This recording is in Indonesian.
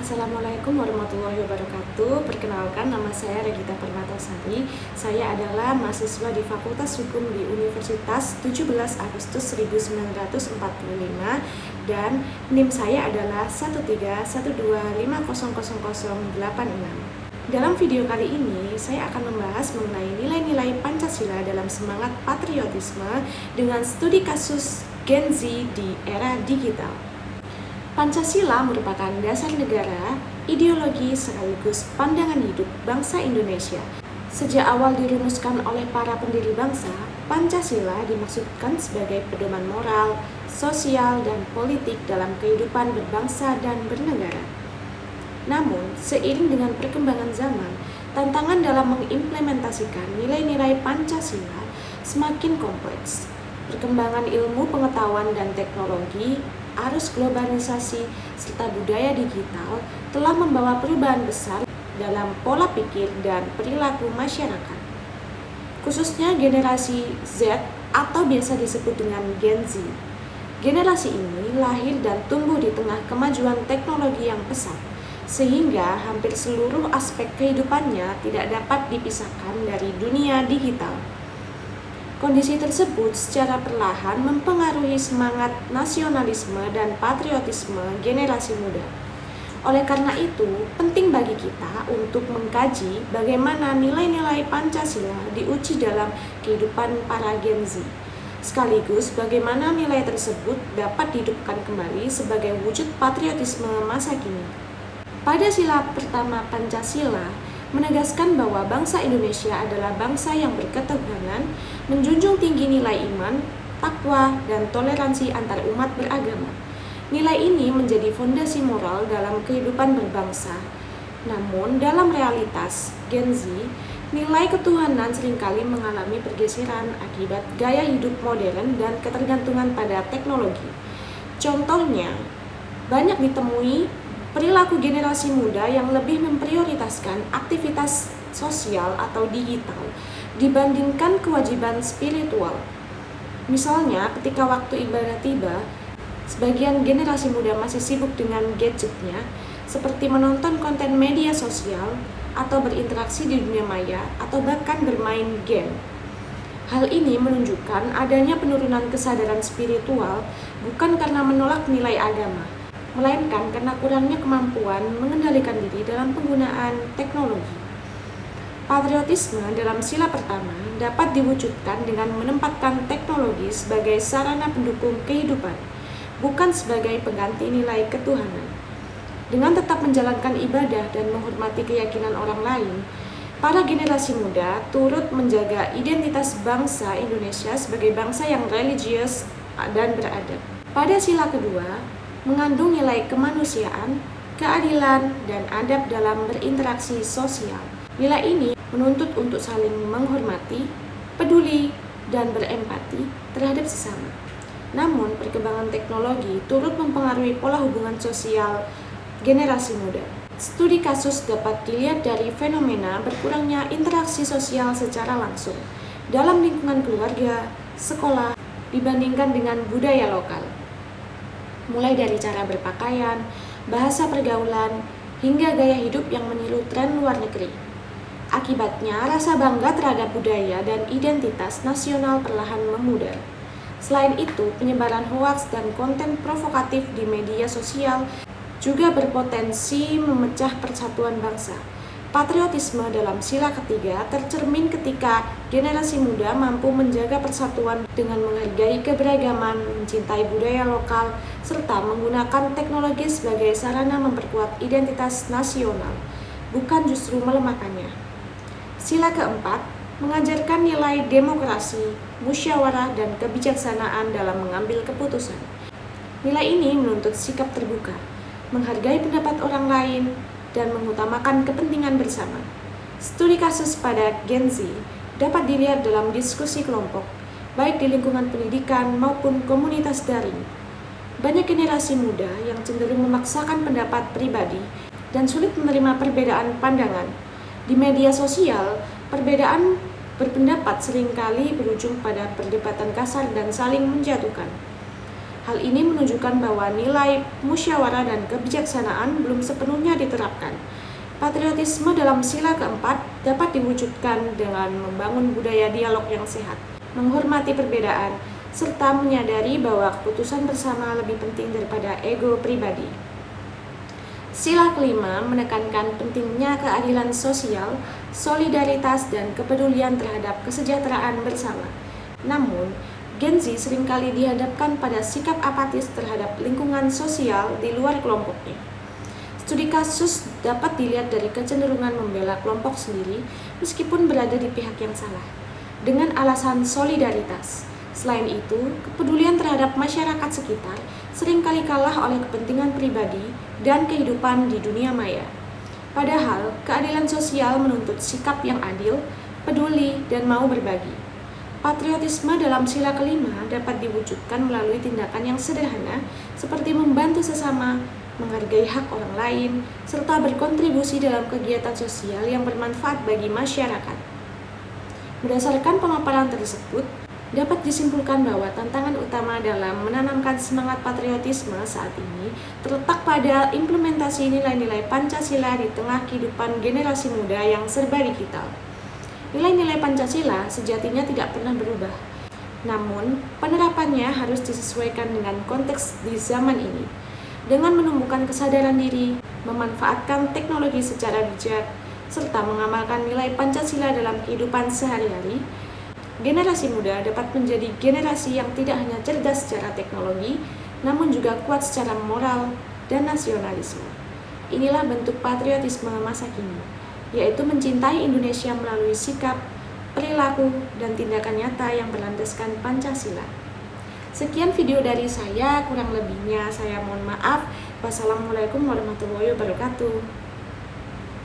Assalamualaikum warahmatullahi wabarakatuh. Perkenalkan, nama saya Regita Permatasari. Saya adalah mahasiswa di Fakultas Hukum di Universitas 17 Agustus 1945 dan NIM saya adalah 131250086. Dalam video kali ini, saya akan membahas mengenai nilai-nilai Pancasila dalam semangat patriotisme dengan studi kasus Gen Z di era digital. Pancasila merupakan dasar negara, ideologi sekaligus pandangan hidup bangsa Indonesia. Sejak awal dirumuskan oleh para pendiri bangsa, Pancasila dimaksudkan sebagai pedoman moral, sosial, dan politik dalam kehidupan berbangsa dan bernegara. Namun, seiring dengan perkembangan zaman, tantangan dalam mengimplementasikan nilai-nilai Pancasila semakin kompleks. Perkembangan ilmu pengetahuan dan teknologi, arus globalisasi, serta budaya digital telah membawa perubahan besar dalam pola pikir dan perilaku masyarakat. Khususnya generasi Z atau biasa disebut dengan Gen Z. Generasi ini lahir dan tumbuh di tengah kemajuan teknologi yang pesat, sehingga hampir seluruh aspek kehidupannya tidak dapat dipisahkan dari dunia digital. Kondisi tersebut secara perlahan mempengaruhi semangat nasionalisme dan patriotisme generasi muda. Oleh karena itu, penting bagi kita untuk mengkaji bagaimana nilai-nilai Pancasila diuji dalam kehidupan para Gen Z. Sekaligus bagaimana nilai tersebut dapat dihidupkan kembali sebagai wujud patriotisme masa kini. Pada sila pertama Pancasila, menegaskan bahwa bangsa Indonesia adalah bangsa yang berketuhanan, menjunjung tinggi nilai iman, takwa, dan toleransi antar umat beragama. Nilai ini menjadi fondasi moral dalam kehidupan berbangsa. Namun, dalam realitas Gen Z, nilai ketuhanan seringkali mengalami pergeseran akibat gaya hidup modern dan ketergantungan pada teknologi. Contohnya, banyak ditemui perilaku generasi muda yang lebih memprioritaskan aktivitas sosial atau digital dibandingkan kewajiban spiritual. Misalnya, ketika waktu ibadah tiba, sebagian generasi muda masih sibuk dengan gadgetnya, seperti menonton konten media sosial atau berinteraksi di dunia maya atau bahkan bermain game. Hal ini menunjukkan adanya penurunan kesadaran spiritual bukan karena menolak nilai agama, melainkan karena kurangnya kemampuan mengendalikan diri dalam penggunaan teknologi. Patriotisme dalam sila pertama dapat diwujudkan dengan menempatkan teknologi sebagai sarana pendukung kehidupan, bukan sebagai pengganti nilai ketuhanan. Dengan tetap menjalankan ibadah dan menghormati keyakinan orang lain, para generasi muda turut menjaga identitas bangsa Indonesia sebagai bangsa yang religius dan beradab. Pada sila kedua, mengandung nilai kemanusiaan, keadilan, dan adab dalam berinteraksi sosial. Nilai ini menuntut untuk saling menghormati, peduli, dan berempati terhadap sesama. Namun, perkembangan teknologi turut mempengaruhi pola hubungan sosial generasi muda. Studi kasus dapat dilihat dari fenomena berkurangnya interaksi sosial secara langsung dalam lingkungan keluarga, sekolah, dibandingkan dengan budaya lokal. Mulai dari cara berpakaian, bahasa pergaulan, hingga gaya hidup yang meniru tren luar negeri. Akibatnya, rasa bangga terhadap budaya dan identitas nasional perlahan memudar. Selain itu, penyebaran hoaks dan konten provokatif di media sosial juga berpotensi memecah persatuan bangsa. Patriotisme dalam sila ketiga tercermin ketika generasi muda mampu menjaga persatuan dengan menghargai keberagaman, mencintai budaya lokal, serta menggunakan teknologi sebagai sarana memperkuat identitas nasional, bukan justru melemahkannya. Sila keempat mengajarkan nilai demokrasi, musyawarah, dan kebijaksanaan dalam mengambil keputusan. Nilai ini menuntut sikap terbuka, menghargai pendapat orang lain, dan mengutamakan kepentingan bersama. Studi kasus pada Gen Z dapat dilihat dalam diskusi kelompok, baik di lingkungan pendidikan maupun komunitas daring. Banyak generasi muda yang cenderung memaksakan pendapat pribadi dan sulit menerima perbedaan pandangan. Di media sosial, perbedaan berpendapat seringkali berujung pada perdebatan kasar dan saling menjatuhkan. Hal ini menunjukkan bahwa nilai musyawarah dan kebijaksanaan belum sepenuhnya diterapkan. Patriotisme dalam sila keempat dapat diwujudkan dengan membangun budaya dialog yang sehat, menghormati perbedaan, serta menyadari bahwa keputusan bersama lebih penting daripada ego pribadi. Sila kelima menekankan pentingnya keadilan sosial, solidaritas, dan kepedulian terhadap kesejahteraan bersama. Namun, Gen Z seringkali dihadapkan pada sikap apatis terhadap lingkungan sosial di luar kelompoknya. Studi kasus dapat dilihat dari kecenderungan membela kelompok sendiri meskipun berada di pihak yang salah, dengan alasan solidaritas. Selain itu, kepedulian terhadap masyarakat sekitar seringkali kalah oleh kepentingan pribadi dan kehidupan di dunia maya. Padahal, keadilan sosial menuntut sikap yang adil, peduli, dan mau berbagi. Patriotisme dalam sila kelima dapat diwujudkan melalui tindakan yang sederhana seperti membantu sesama, menghargai hak orang lain, serta berkontribusi dalam kegiatan sosial yang bermanfaat bagi masyarakat. Berdasarkan pemaparan tersebut, dapat disimpulkan bahwa tantangan utama dalam menanamkan semangat patriotisme saat ini terletak pada implementasi nilai-nilai Pancasila di tengah kehidupan generasi muda yang serba digital. Nilai-nilai Pancasila sejatinya tidak pernah berubah, namun penerapannya harus disesuaikan dengan konteks di zaman ini. Dengan menumbuhkan kesadaran diri, memanfaatkan teknologi secara bijak, serta mengamalkan nilai Pancasila dalam kehidupan sehari-hari, generasi muda dapat menjadi generasi yang tidak hanya cerdas secara teknologi, namun juga kuat secara moral dan nasionalisme. Inilah bentuk patriotisme masa kini, yaitu mencintai Indonesia melalui sikap, perilaku, dan tindakan nyata yang berlandaskan Pancasila. Sekian video dari saya, kurang lebihnya saya mohon maaf. Wassalamualaikum warahmatullahi wabarakatuh.